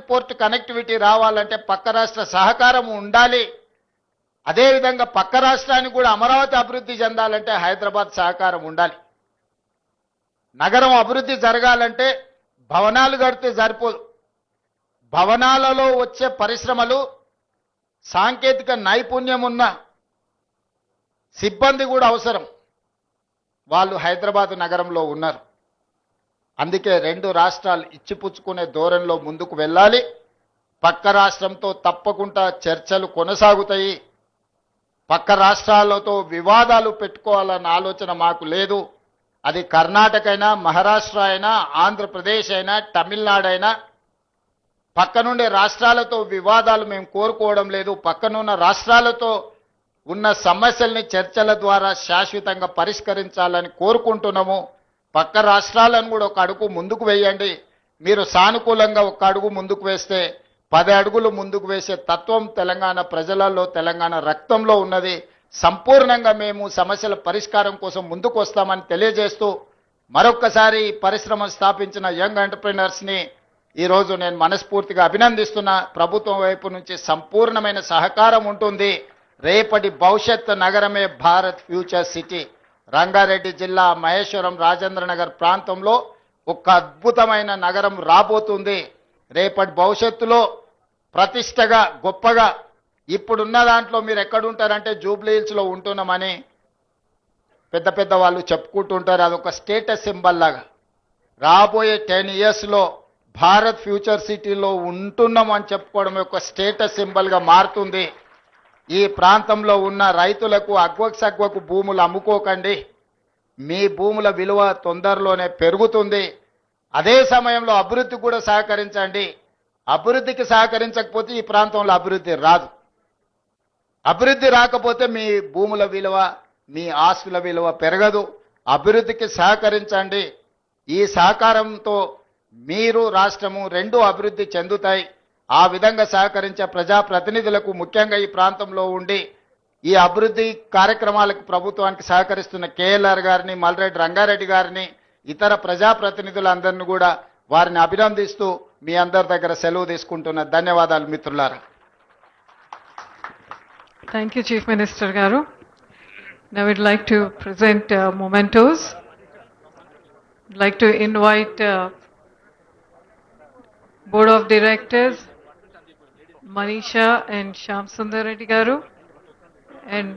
Port connectivity రావాలంటే పక్క రాష్ట్ర సహకారం ఉండాలి. అదేవిధంగా పక్క రాష్ట్రానికి కూడా అమరావతి అభివృద్ధి చెందాలంటే హైదరాబాద్ సహకారం ఉండాలి. నగరం అభివృద్ధి జరగాలంటే భవనాలు కడితే సరిపోదు. భవనాలలో వచ్చే పరిశ్రమలు, సాంకేతిక నైపుణ్యం ఉన్న సిబ్బంది కూడా అవసరం. వాళ్ళు హైదరాబాద్ నగరంలో ఉన్నారు. అందుకే రెండు రాష్ట్రాలు ఇచ్చిపుచ్చుకునే ధోరణిలో ముందుకు వెళ్ళాలి. పక్క రాష్ట్రంతో తప్పకుండా చర్చలు కొనసాగుతాయి. పక్క రాష్ట్రాలతో వివాదాలు పెట్టుకోవాలన్న ఆలోచన మాకు లేదు. అది కర్ణాటక అయినా, మహారాష్ట్ర అయినా, ఆంధ్రప్రదేశ్ అయినా, తమిళనాడు అయినా, పక్కనుండే రాష్ట్రాలతో వివాదాలు మేము కోరుకోవడం లేదు. పక్కనున్న రాష్ట్రాలతో ఉన్న సమస్యల్ని చర్చల ద్వారా శాశ్వతంగా పరిష్కరించాలని కోరుకుంటున్నాము. పక్క రాష్ట్రాలను కూడా ఒక అడుగు ముందుకు వేయండి. మీరు సానుకూలంగా ఒక అడుగు ముందుకు వేస్తే 10 అడుగులు ముందుకు వేసే తత్వం తెలంగాణ ప్రజలలో, తెలంగాణ రక్తంలో ఉన్నది. సంపూర్ణంగా మేము సమస్యల పరిష్కారం కోసం ముందుకు వస్తామని తెలియజేస్తూ మరొక్కసారి పరిశ్రమ స్థాపించిన యంగ్ ఎంటర్‌ప్రెన్యూర్స్ని ఈరోజు నేను మనస్ఫూర్తిగా అభినందిస్తున్నా. ప్రభుత్వం వైపు నుంచి సంపూర్ణమైన సహకారం ఉంటుంది. రేపటి భవిష్యత్ నగరమే భారత్ ఫ్యూచర్ సిటీ. రంగారెడ్డి జిల్లా మహేశ్వరం రాజేంద్రనగర్ ప్రాంతంలో ఒక అద్భుతమైన నగరం రాబోతుంది. రేపటి భవిష్యత్తులో ప్రతిష్టగా, గొప్పగా, ఇప్పుడున్న దాంట్లో మీరు ఎక్కడుంటారంటే జూబ్లీ హిల్స్లో ఉంటున్నామని పెద్ద పెద్ద వాళ్ళు చెప్పుకుంటుంటారు. అదొక స్టేటస్ సింబల్ లాగా రాబోయే 10 ఇయర్స్లో భారత్ ఫ్యూచర్ సిటీలో ఉంటున్నాం అని చెప్పుకోవడం ఒక స్టేటస్ సింబల్గా మారుతుంది. ఈ ప్రాంతంలో ఉన్న రైతులకు అగ్వకు భూములు అమ్ముకోకండి. మీ భూముల విలువ తొందరలోనే పెరుగుతుంది. అదే సమయంలో అభివృద్ధి కూడా సహకరించండి. అభివృద్ధికి సహకరించకపోతే ఈ ప్రాంతంలో అభివృద్ధి రాదు. అభివృద్ధి రాకపోతే మీ భూముల విలువ, మీ ఆస్తుల విలువ పెరగదు. అభివృద్ధికి సహకరించండి. ఈ సహకారంతో మీరు, రాష్ట్రము రెండు అభివృద్ధి చెందుతాయి. ఆ విధంగా సహకరించే ప్రజాప్రతినిధులకు, ముఖ్యంగా ఈ ప్రాంతంలో ఉండి ఈ అభివృద్ధి కార్యక్రమాలకు ప్రభుత్వానికి సహకరిస్తున్న కేఎల్ఆర్ గారిని, మల్రెడ్డి రంగారెడ్డి గారిని, ఇతర ప్రజాప్రతినిధులందరినీ కూడా వారిని అభినందిస్తూ మీ అందరి దగ్గర సెలవు తీసుకుంటున్న. ధన్యవాదాలు మిత్రులారా. Thank you, Chief Minister Garu. Now we'd like to present mementos. I'd like to invite Board of Directors Manisha and Shyam Sundar Reddy Garu and